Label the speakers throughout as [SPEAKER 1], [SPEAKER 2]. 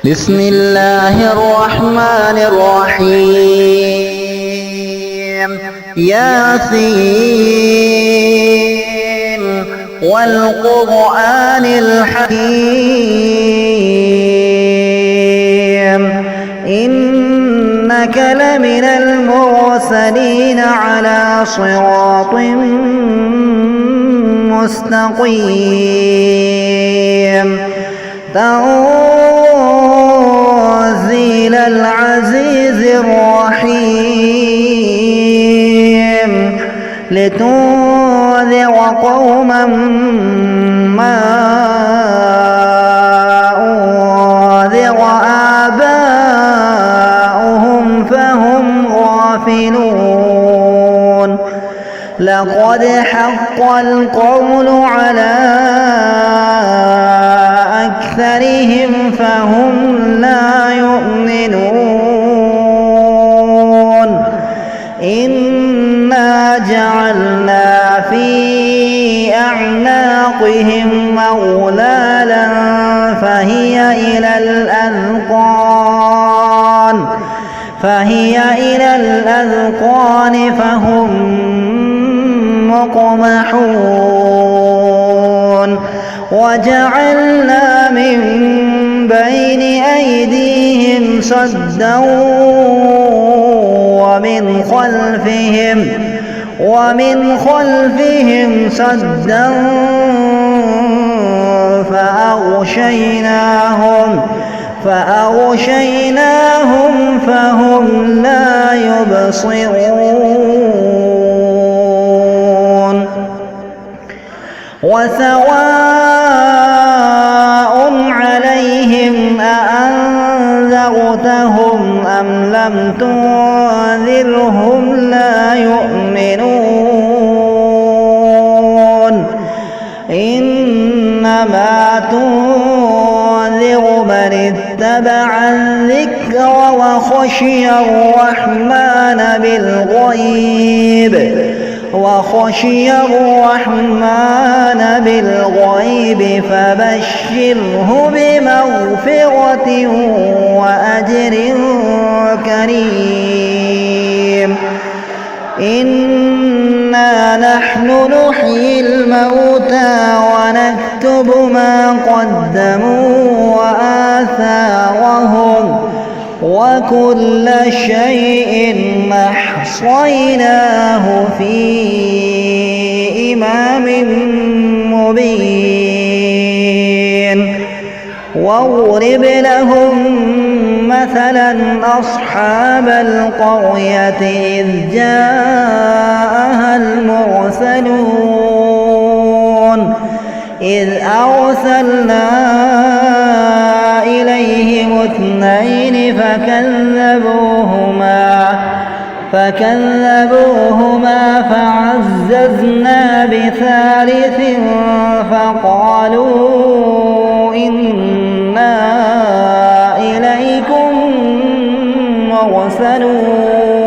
[SPEAKER 1] بسم الله الرحمن الرحيم ياسين والقرآن الحكيم إنك لمن المرسلين على صراط مستقيم تنزيل العزيز الرحيم لتنذر قوما ما أنذر آباؤهم فهم غافلون لقد حق القول على أكثرهم فهم لا يؤمنون إنا جعلنا في أعناقهم أغلالا فهي إلى الأذقان فهم مقمحون وجعلنا من بين أيديهم سدا ومن خلفهم سدا فأغشيناهم فهم لا يبصرون وسواء عليهم أأنذرتهم أم لم تنذرهم لا يؤمنون إنما تنذر من اتبع الذكر وخشي الرحمن بالغيب فبشره بمغفرة وأجر كريم إنا نحن نحيي الموتى ونكتب ما قدموا وآثارهم وكل شيء أحصيناه في إمام مبين واضرب لهم مثلا أصحاب القرية إذ جاءها المرسلون إذ أرسلنا إليهم اثنين فكذبوهما فعززنا بثالث فقالوا إنا إليكم مرسلون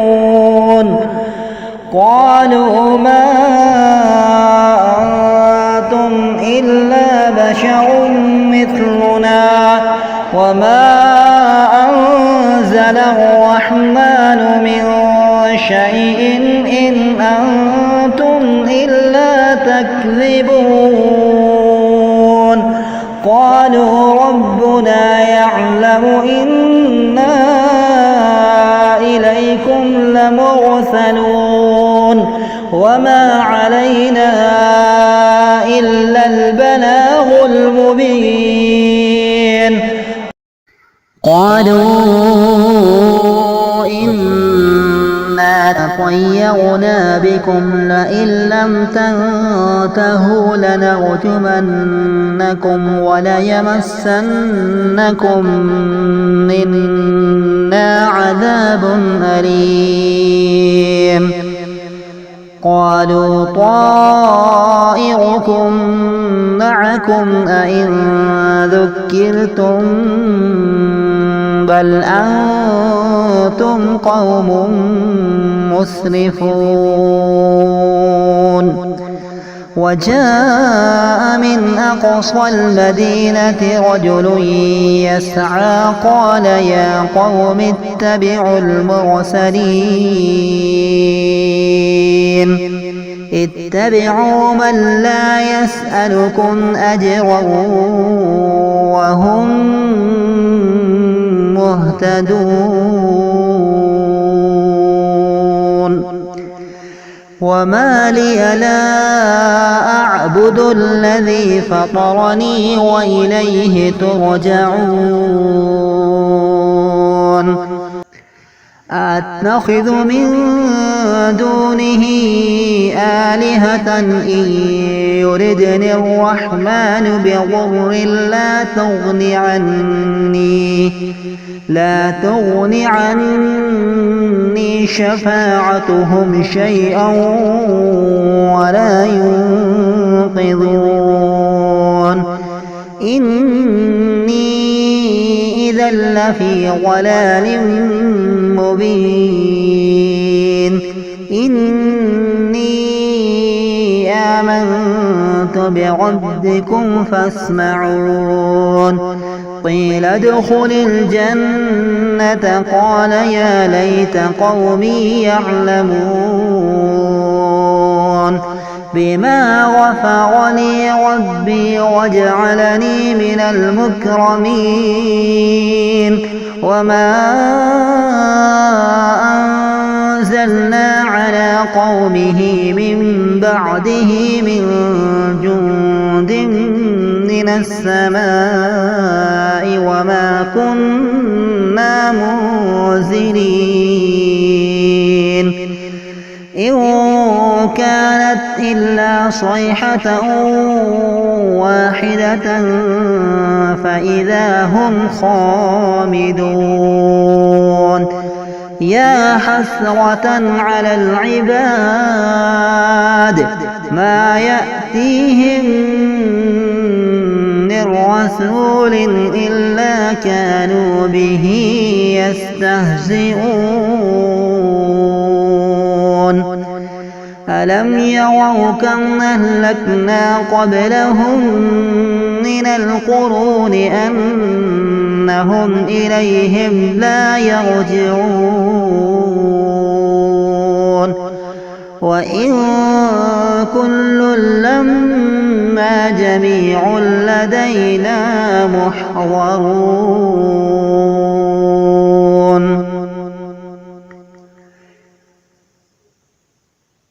[SPEAKER 1] قالوا ما أنتم إلا بشر مثلنا وما أنزل الرحمن من شيء إن أنتم إلا تكذبون قالوا ربنا يعلم إنا إليكم لمرسلون وما علينا إلا البلاغ المبين قالوا إنا تطيرنا بكم لئن لم تنتهوا لنرجمنكم وليمسنكم منا عذاب أليم قالوا طائركم معكم أئن ذكرتم بل أنتم قوم مسرفون وجاء من أقصى المدينة رجل يسعى قال يا قوم اتبعوا المرسلين اتبعوا من لا يسألكم أجرا وهم مهتدون وما لي لا أعبد الذي فطرني وإليه ترجعون أتخذ من دونه آلهة إن يردني الرحمن بضر لا تغن عني شفاعتهم شيئا ولا ينقذون إني إذا لفي ضلال مبين إني آمنت بربكم فاسمعون قيل ادخل الجنة قال يا ليت قومي يعلمون بما غفر لي ربي وجعلني من المكرمين وما أنزلنا على قومه من بعده من جند من السماء وما كنا منزلين إن كانت إلا صيحة واحدة فإذا هم خامدون يا حسرة على العباد ما يأتيهم من رسول إلا كانوا به يستهزئون ألم يروا كم أهلكنا قبلهم من القرون أنهم إليهم لا يرجعون وإن كل لما جميع لدينا محضرون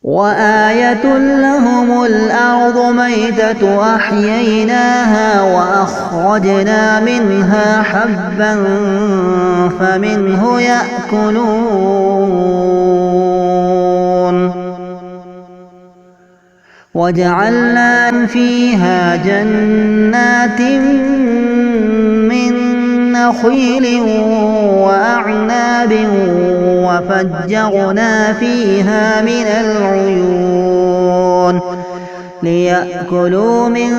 [SPEAKER 1] وآية لهم الأرض ميتة أحييناها وأخرجنا منها حبا فمنه يأكلون وجعلنا فيها جنات من نخيل وأعناب وفجرنا فيها من العيون ليأكلوا من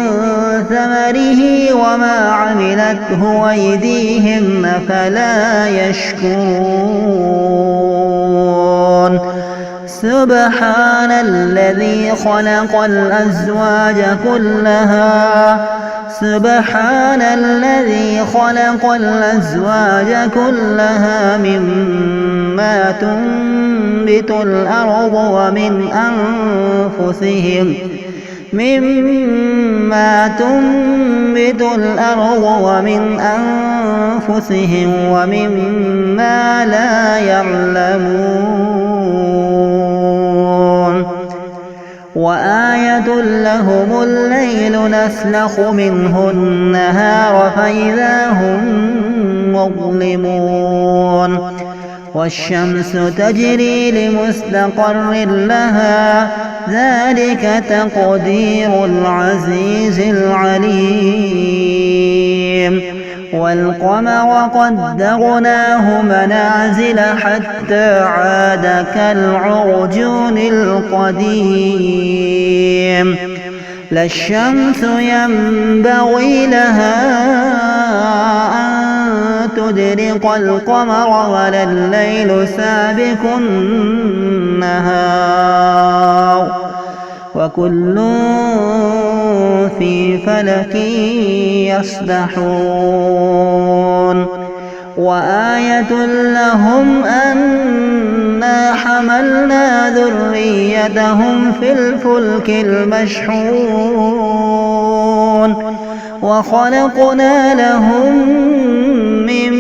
[SPEAKER 1] ثمره وما عملته أيديهم أفلا يشكرون سبحان الذي خلق الأزواج كلها مما تنبت الأرض ومن أنفسهم ومما لا يعلمون وآية لهم الليل نسلخ منه النهار فإذا هم مظلمون والشمس تجري لمستقر لها ذلك تقدير العزيز العليم والقمر قدرناه منازل حتى عاد كالعرجون القديم لا الشمس ينبغي لها أن تدرك القمر ولا الليل سابق النهار وكل في فلك يسبحون وآية لهم أنا حملنا ذريتهم في الفلك المشحون وخلقنا لهم من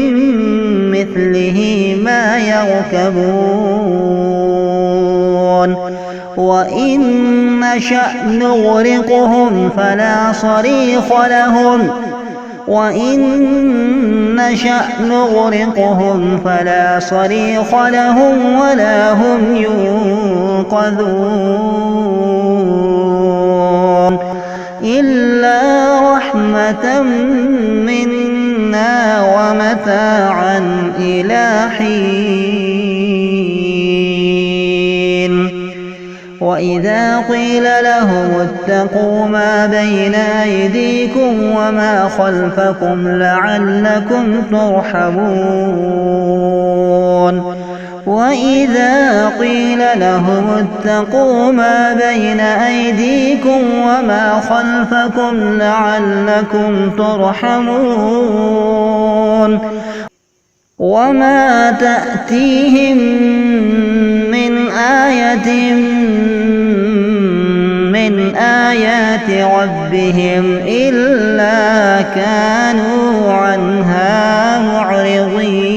[SPEAKER 1] مثله ما يركبون وإن نشأ نغرقهم فلا صريخ لهم ولا هم ينقذون إلا رحمة منا ومتاعا إلى حين وإذا قيل لهم اتقوا ما بين أيديكم وما خلفكم لعلكم ترحمون وإذا قيل لهم اتقوا ما بين أيديكم وما خلفكم لعلكم ترحمون وما تأتيهم من آية من آيات ربهم إلا كانوا عنها معرضين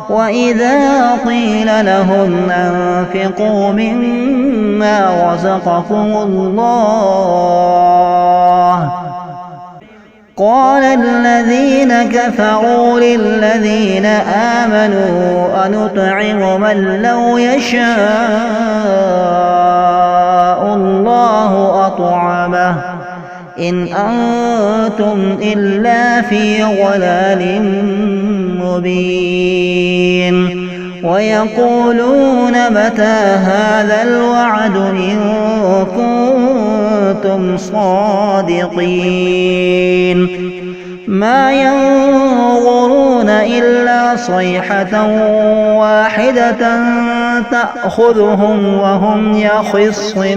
[SPEAKER 1] وإذا قيل لهم أنفقوا مما رزقكم الله قال الذين كفروا للذين آمنوا أنطعم من لو يشاء الله أطعمه إن أنتم إلا في ضلال مبين ويقولون متى هذا الوعد إن كنتم صادقين ما ينظرون إلا صيحة واحدة تأخذهم وهم يخصمون